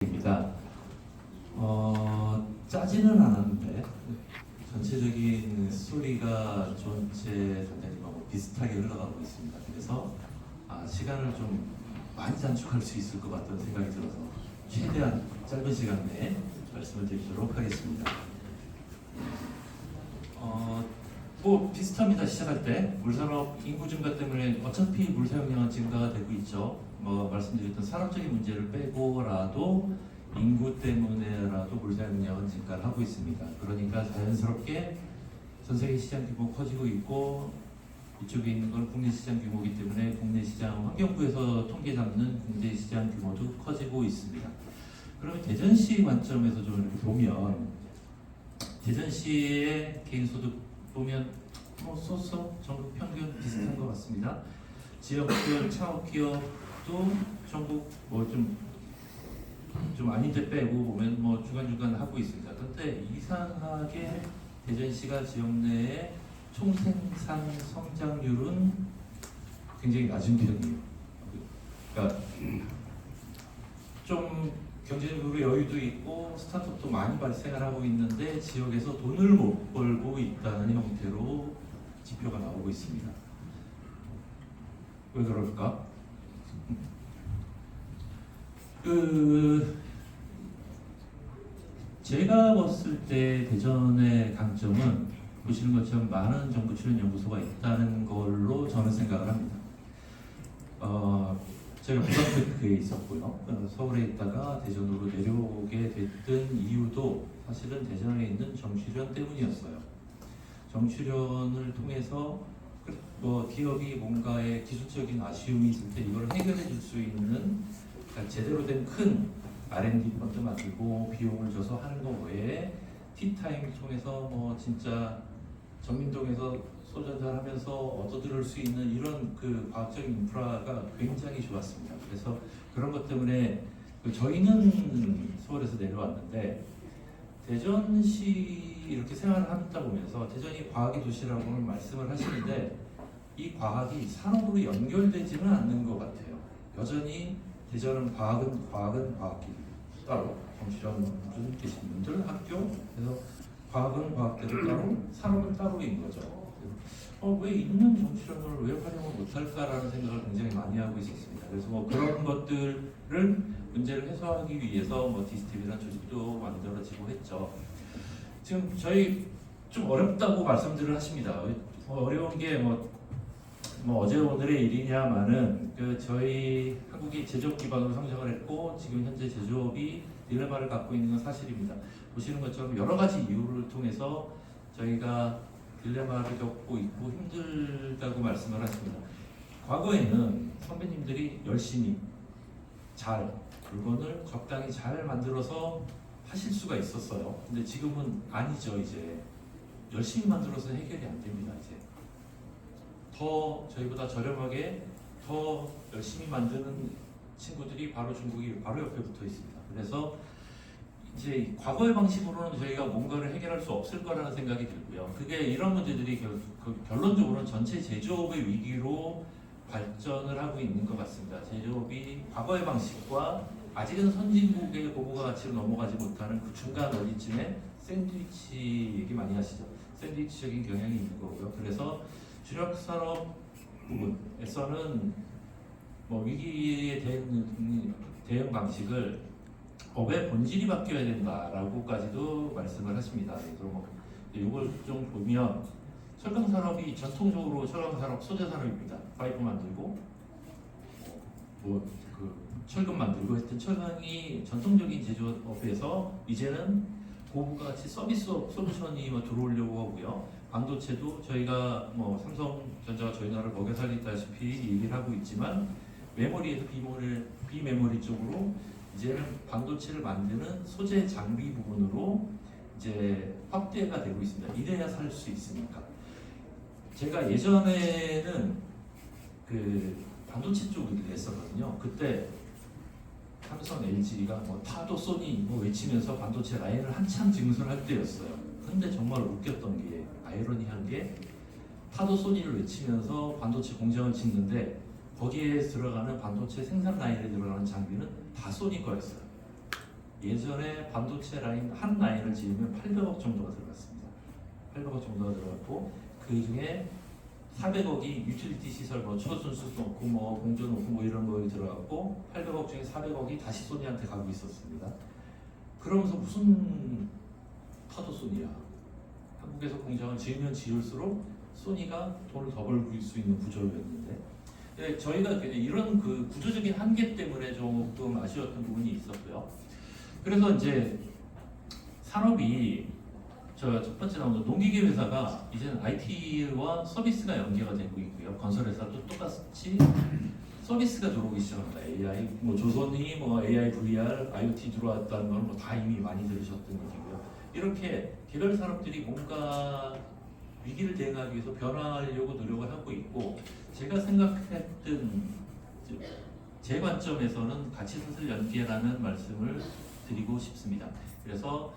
입니다. 짜지는 않았는데 전체적인 스토리가 전체 단장님하고 비슷하게 흘러가고 있습니다. 그래서 시간을 좀 많이 단축할 수 있을 것 같다는 생각이 들어서 최대한 짧은 시간 내에 말씀을 드리도록 하겠습니다. 뭐 비슷합니다. 시작할 때 물산업 인구 증가 때문에 어차피 물 사용량은 증가가 되고 있죠. 뭐 말씀드렸던 산업적인 문제를 빼고라도 인구 때문에라도 물 사용량은 증가를 하고 있습니다. 그러니까 자연스럽게 전 세계 시장 규모 커지고 있고 이쪽에 있는 건 국내 시장 규모이기 때문에 국내 시장 환경부에서 통계 잡는 국내 시장 규모도 커지고 있습니다. 그러면 대전시 관점에서 좀 이렇게 보면 대전시의 개인소득 보면 뭐 소소 전국 평균 비슷한 것 같습니다. 지역별 창업기업도 전국 뭐 좀 아닌데 빼고 보면 뭐 중간중간 하고 있습니다. 그런데 이상하게 대전시가 지역 내의 총생산 성장률은 굉장히 낮은 편이에요. 그러니까 좀 경제적으로 여유도 있고 스타트업도 많이 발생을 하고 있는데 지역에서 돈을 못 벌고 있다는 형태로 지표가 나오고 있습니다. 왜 그럴까? 제가 봤을 때 대전의 강점은 보시는 것처럼 많은 정부 출연 연구소가 있다는 걸로 저는 생각을 합니다. 제가 부산테크에 있었고요. 서울에 있다가 대전으로 내려오게 됐던 이유도 사실은 대전에 있는 정출연 때문이었어요. 정출연을 통해서 뭐 기업이 뭔가의 기술적인 아쉬움이 있을 때 이걸 해결해 줄 수 있는 제대로 된 큰 R&D 펀드 만들고 비용을 줘서 하는 거 외에 티타임 통해서 뭐 진짜 전민동에서 소주 한잔 하면서 얻어들을 수 있는 이런 그 과학적인 인프라가 굉장히 좋았습니다. 그래서 그런 것 때문에 저희는 서울에서 내려왔는데 대전시 이렇게 생활을 하다 보면서 대전이 과학의 도시라고는 말씀을 하시는데 이 과학이 산업으로 연결되지는 않는 것 같아요. 여전히 대전은 과학은 과학길 따로 정치령 분 계신 분들 학교 그래서 과학은 과학대로 따로 산업은 따로인 거죠. 왜 있는 정치령을 왜 활용을 못할까라는 생각을 굉장히 많이 하고 있었습니다. 그래서 뭐 그런 것들을 문제를 해소하기 위해서 뭐 디스티비라는 조직도 만들어지고 했죠. 지금 저희 좀 어렵다고 말씀들을 하십니다. 어려운 게 뭐 어제 오늘의 일이냐마는 저희 한국이 제조업 기반으로 성장을 했고 지금 현재 제조업이 딜레마를 갖고 있는 건 사실입니다. 보시는 것처럼 여러 가지 이유를 통해서 저희가 딜레마를 겪고 있고 힘들다고 말씀을 하십니다. 과거에는 선배님들이 열심히 잘 물건을 적당히 잘 만들어서 하실 수가 있었어요. 근데 지금은 아니죠. 이제 열심히 만들어서 해결이 안 됩니다. 이제 더 저희보다 저렴하게 더 열심히 만드는 친구들이 바로 중국이 바로 옆에 붙어 있습니다. 그래서 이제 과거의 방식으로는 저희가 뭔가를 해결할 수 없을 거라는 생각이 들고요. 그게 이런 문제들이 결론적으로는 전체 제조업의 위기로 발전을 하고 있는 것 같습니다. 제조업이 과거의 방식과 아직은 선진국의 고부가 가치로 넘어가지 못하는 그 중간 어디쯤에 샌드위치 얘기 많이 하시죠. 샌드위치적인 경향이 있는 거고요. 그래서 주력 산업 부분에서는 뭐 위기에 대응 방식을 법의 본질이 바뀌어야 된다라고까지도 말씀을 하십니다. 그래서 뭐 이걸 좀 보면 철강 산업이 전통적으로 철강 산업 소재 산업입니다. 파이프 만들고 철근 만들고 했던 철강이 전통적인 제조업에서 이제는 고부가 가치 서비스업 솔루션이 들어오려고 하고요. 반도체도 저희가 뭐 삼성전자가 저희 나라를 먹여 살리다시피 얘기를 하고 있지만 메모리에서 비메모리 쪽으로 이제는 반도체를 만드는 소재 장비 부분으로 이제 확대가 되고 있습니다. 이래야 살 수 있으니까. 제가 예전에는 반도체 쪽 일을 했었거든요. 그때 삼성, LG가 뭐 타도, 소니 뭐 외치면서 반도체 라인을 한참 증설할 때였어요. 근데 정말 웃겼던 게 아이러니한 게 타도, 소니를 외치면서 반도체 공장을 짓는데 거기에 들어가는 반도체 생산 라인에 들어가는 장비는 다 소니 거였어요. 예전에 반도체 라인 한 라인을 지으면 800억 정도가 들어갔습니다. 800억 정도가 들어갔고 그 중에 400억이 유틸리티 시설, 뭐 초순수 놓고 뭐 공조 놓고 뭐 이런 거에 들어갔고 800억 중에 400억이 다시 소니한테 가고 있었습니다. 그러면서 무슨 파도소니야? 한국에서 공장을 지으면 지을수록 소니가 돈을 더 벌 수 있는 구조였는데 저희가 이런 그 구조적인 한계 때문에 조금 아쉬웠던 부분이 있었고요. 그래서 이제 산업이 첫 번째 나온 농기계 회사가 이제는 IT와 서비스가 연계가 되고 있고요. 건설 회사도 똑같이 서비스가 들어오기 시작합니다. AI, 뭐 조선이 뭐 AI, VR, IoT 들어왔다는 건 뭐 다 이미 많이 들으셨던 얘기고요. 이렇게 개별 산업들이 뭔가 위기를 대응하기 위해서 변화하려고 노력을 하고 있고 제가 생각했던 제 관점에서는 가치사슬 연계라는 말씀을 드리고 싶습니다. 그래서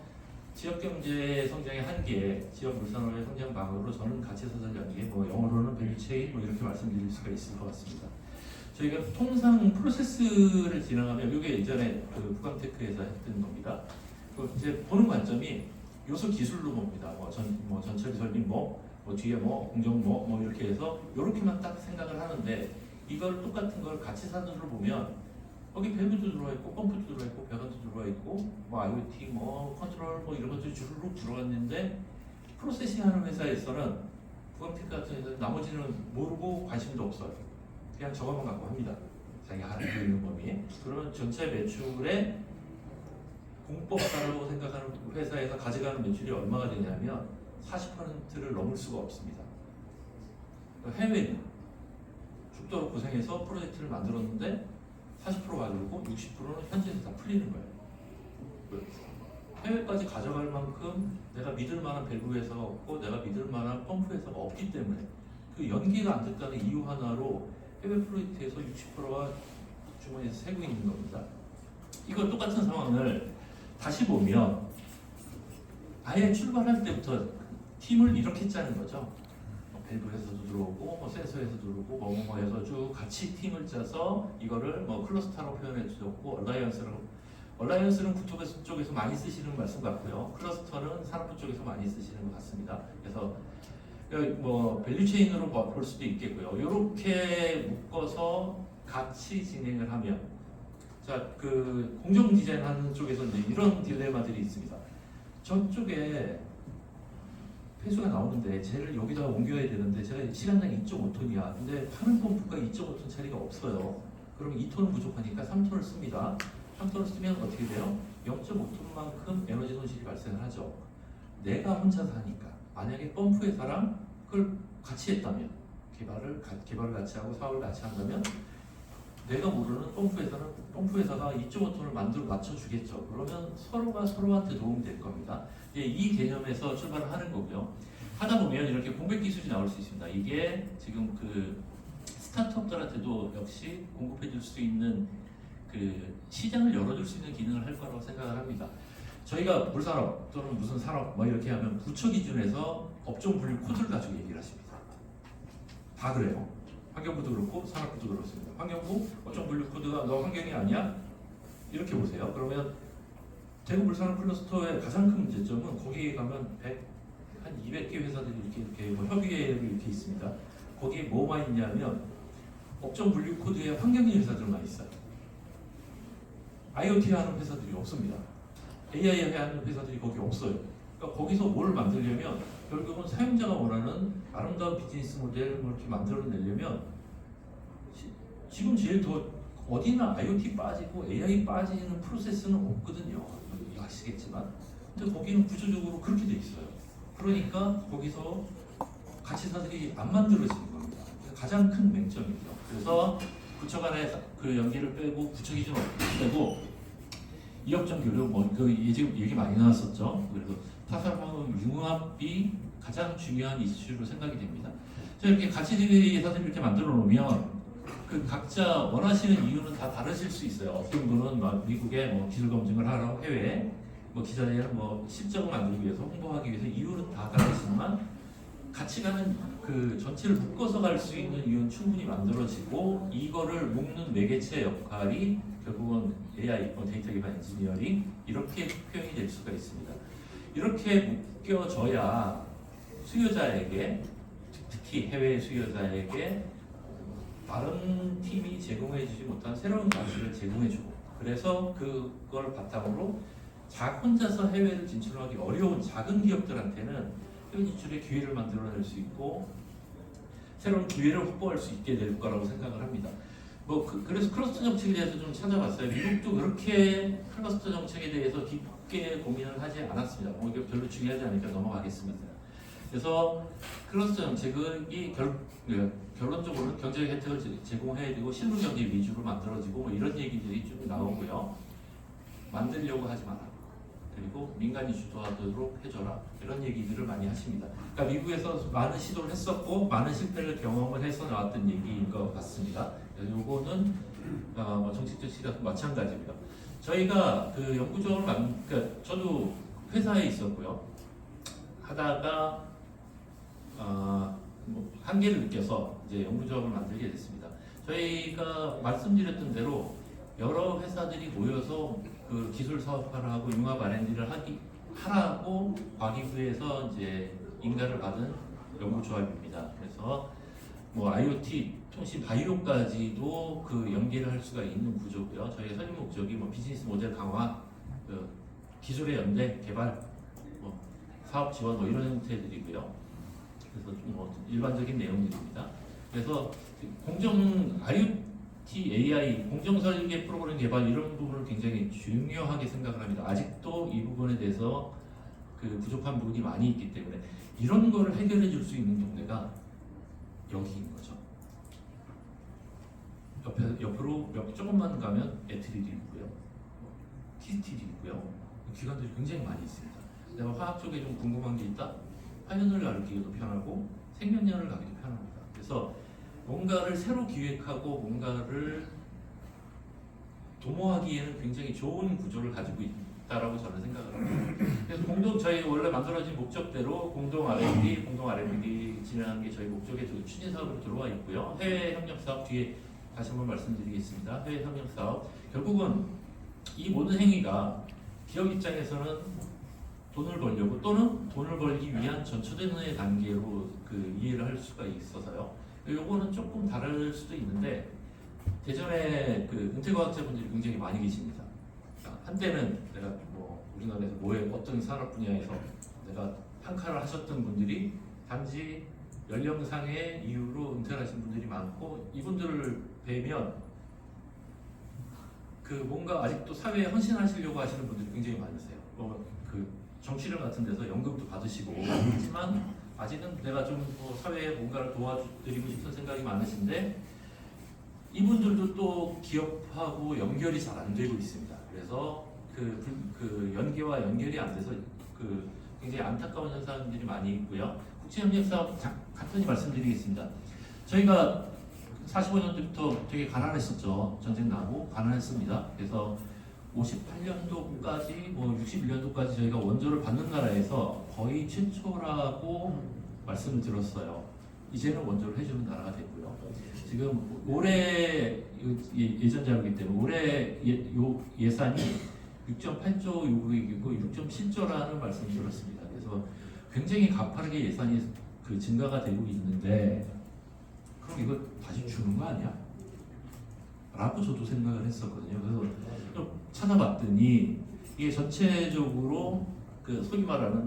지역경제 성장의 한계, 지역 물산업의 성장 방향으로 저는 가치사슬 연계, 뭐 영어로는 밸류체인 뭐 이렇게 말씀드릴 수가 있을 것 같습니다. 저희가 통상 프로세스를 진행하면 이게 예전에 그 부강테크에서 했던 겁니다. 이제 보는 관점이 요소 기술로 봅니다. 전처리 설비 뒤에 공정 이렇게 해서 이렇게만 딱 생각을 하는데 이걸 똑같은 걸 가치사슬로 보면 거기 밸브도 들어와 있고 펌프도 들어와 있고 배관도 들어와 있고 IoT 컨트롤 이런 것들이 주르륵 들어갔는데 프로세싱하는 회사에서는 부강테크 같은 회사는 나머지는 모르고 관심도 없어요. 그냥 저것만 갖고 합니다. 자기가 알고 있는 범위. 그러면 전체 매출의 공법가라고 생각하는 회사에서 가져가는 매출이 얼마가 되냐면 40%를 넘을 수가 없습니다. 해외는 죽도록 고생해서 프로젝트를 만들었는데 40% 가지고 60%는 현지에서 다 풀리는 거예요. 해외까지 가져갈 만큼 내가 믿을 만한 밸브 회사가 없고 내가 믿을 만한 펌프 회사가 없기 때문에 그 연계가 안 됐다는 이유 하나로 해외 프로젝트에서 60%가 주머니에서 새고 있는 겁니다. 이거 똑같은 상황을 다시 보면 아예 출발할 때부터 팀을 이렇게 짜는 거죠. 밸브 회사도 들어오고 센서 회사도 들어오고 뭐 해서 쭉 같이 팀을 짜서 이거를 클러스터라고 표현해 주셨고 얼라이언스는 구토 쪽에서 많이 쓰시는 말씀 같고요. 클러스터는 산업부 쪽에서 많이 쓰시는 것 같습니다. 그래서 밸류체인으로 볼 수도 있겠고요. 이렇게 묶어서 같이 진행을 하면 그 공정 디자인하는 쪽에서 이제 이런 딜레마들이 있습니다. 저쪽에 폐수가 나오는데 쟤를 여기다가 옮겨야 되는데 제가 시간당 2.5톤이야. 근데 파는 펌프가 2.5톤짜리가 없어요. 그럼 2톤은 부족하니까 3톤을 씁니다. 3톤을 쓰면 어떻게 돼요? 0.5톤만큼 에너지 손실이 발생을 하죠. 내가 혼자서 하니까. 만약에 펌프 회사랑 그걸 같이 했다면 개발을 같이 하고 사업을 같이 한다면 내가 모르는 펌프 회사가 2.5톤을 만들어 맞춰주겠죠. 그러면 서로가 서로한테 도움이 될 겁니다. 이 개념에서 출발을 하는 거고요. 하다 보면 이렇게 공백 기술이 나올 수 있습니다. 이게 지금 그 스타트업들한테도 역시 공급해 줄 수 있는 그 시장을 열어줄 수 있는 기능을 할 거라고 생각을 합니다. 저희가 물산업 또는 무슨 산업 이렇게 하면 부처 기준에서 업종 분류 코드를 가지고 얘기를 하십니다. 다 그래요. 환경부도 그렇고 산업부도 그렇습니다. 환경부 업종 분류 코드가 너 환경이 아니야? 이렇게 보세요. 그러면 대구 물산업 클러스터의 가장 큰 문제점은 거기에 가면 한 200개 회사들이 이렇게 협의회로 이렇게 있습니다. 거기에 뭐가 있냐면 업종 분류 코드에 환경인 회사들만 있어요. IoT 하는 회사들이 없습니다. AI 하는 회사들이 거기 없어요. 그러니까 거기서 뭘 만들려면 결국은 사용자가 원하는 아름다운 비즈니스 모델을 이렇게 만들어내려면 지금 제일 더 어디나 IoT 빠지고 AI 빠지는 프로세스는 없거든요. 이거 아시겠지만 근데 거기는 구조적으로 그렇게 돼 있어요. 그러니까 거기서 가치사들이 안 만들어지는 겁니다. 가장 큰 맹점이죠. 그래서 부처 간의 그 연계를 빼고 부처 기준을 빼고 이업종 교류 그 지금 얘기 많이 나왔었죠. 그래서 타산하고 융합이 가장 중요한 이슈로 생각이 됩니다. 이렇게 가치사들을 이렇게 만들어 놓으면 그 각자 원하시는 이유는 다 다르실 수 있어요. 어떤 분은 미국에 기술 검증을 하러 해외에 기자들이랑 실적을 만들기 위해서 홍보하기 위해서 이유는 다 다르지만 같이 가는 그 전체를 묶어서 갈 수 있는 이유는 충분히 만들어지고 이거를 묶는 매개체 역할이 결국은 AI, 데이터 기반 엔지니어링 이렇게 표현이 될 수가 있습니다. 이렇게 묶여져야 수요자에게, 특히 해외 수요자에게 다른 팀이 제공해주지 못한 새로운 가치를 제공해주고, 그래서 그걸 바탕으로 혼자서 해외를 진출하기 어려운 작은 기업들한테는 해외 진출의 기회를 만들어낼 수 있고 새로운 기회를 확보할 수 있게 될 거라고 생각을 합니다. 그래서 클러스터 정책에 대해서 좀 찾아봤어요. 미국도 그렇게 클러스터 정책에 대해서 깊게 고민을 하지 않았습니다. 이게 별로 중요하지 않으니까 넘어가겠습니다. 그래서 클러스터 정책이 결론적으로는 경제 혜택을 제공해야 되고 실무 경제 위주로 만들어지고 이런 얘기들이 좀 나오고요. 만들려고 하지 마라. 그리고 민간이 주도하도록 해줘라. 이런 얘기들을 많이 하십니다. 그러니까 미국에서 많은 시도를 했었고 많은 실패를 경험을 해서 나왔던 얘기인 것 같습니다. 요거는 정책적 시각도 마찬가지고요. 저희가 그 연구조합을 그러니까 저도 회사에 있었고요. 하다가 한계를 느껴서 이제 연구조합을 만들게 됐습니다. 저희가 말씀드렸던 대로 여러 회사들이 모여서 그 기술 사업화를 하고 융합 R&D를 하라고 과기부에서 이제 인가를 받은 연구조합입니다. 그래서 IoT, 통신, 바이오까지도 그 연계를 할 수가 있는 구조고요. 저희 선임 목적이 비즈니스 모델 강화, 기술의 연대, 개발, 사업 지원 이런 형태들이고요. 그래서 좀 일반적인 내용들입니다. 그래서 공정 IoT, AI, 공정 설계 프로그램 개발 이런 부분을 굉장히 중요하게 생각을 합니다. 아직도 이 부분에 대해서 그 부족한 부분이 많이 있기 때문에 이런 거를 해결해 줄 수 있는 동네가 여기인 거죠. 옆으로 조금만 가면 애트리도 있고요, TST도 있고요. 기관들이 굉장히 많이 있습니다. 내가 화학 쪽에 좀 궁금한 게 있다? 화연을 가르치기도 편하고 생명연을 가기도 편합니다. 그래서 뭔가를 새로 기획하고 뭔가를 도모하기에는 굉장히 좋은 구조를 가지고 있다라고 저는 생각을 합니다. 그래서 저희 원래 만들어진 목적대로 공동 R&D 진행하는 게 저희 목적의 추진 사업으로 들어와 있고요. 해외 협력 사업 뒤에 다시 한번 말씀드리겠습니다. 해외 협력 사업 결국은 이 모든 행위가 기업 입장에서는 돈을 벌려고 또는 돈을 벌기 위한 전초전의 단계로 그 이해를 할 수가 있어서요. 요거는 조금 다를 수도 있는데 대전에 그 은퇴과학자분들이 굉장히 많이 계십니다. 한때는 내가 우리나라에서 어떤 산업 분야에서 내가 한 칼을 하셨던 분들이 단지 연령상의 이유로 은퇴를 하신 분들이 많고 이분들을 뵈면 그 뭔가 아직도 사회에 헌신하시려고 하시는 분들이 굉장히 많으세요. 그 정치령 같은 데서 연금도 받으시고 있지만 아직은 내가 좀 사회에 뭔가를 도와드리고 싶은 생각이 많으신데 이분들도 또 기업하고 연결이 잘 안 되고 있습니다. 그래서 그 연계와 연결이 안 돼서 그 굉장히 안타까운 현상들이 많이 있고요. 국제협력사업 간단히 말씀드리겠습니다. 저희가 45년 때부터 되게 가난했었죠. 전쟁 나고 가난했습니다. 그래서 58년도까지 61년도까지 저희가 원조를 받는 나라에서 거의 최초라고 말씀을 들었어요. 이제는 원조를 해주는 나라가 됐고요. 지금 올해 예전 자료이기 때문에 올해 예산이 6.8조 요구액이고 6.7조라는 말씀을 들었습니다. 그래서 굉장히 가파르게 예산이 증가가 되고 있는데 그럼 이거 다시 주는 거 아니야? 라고 저도 생각을 했었거든요. 그래서 좀 찾아봤더니 이게 전체적으로 소위 말하는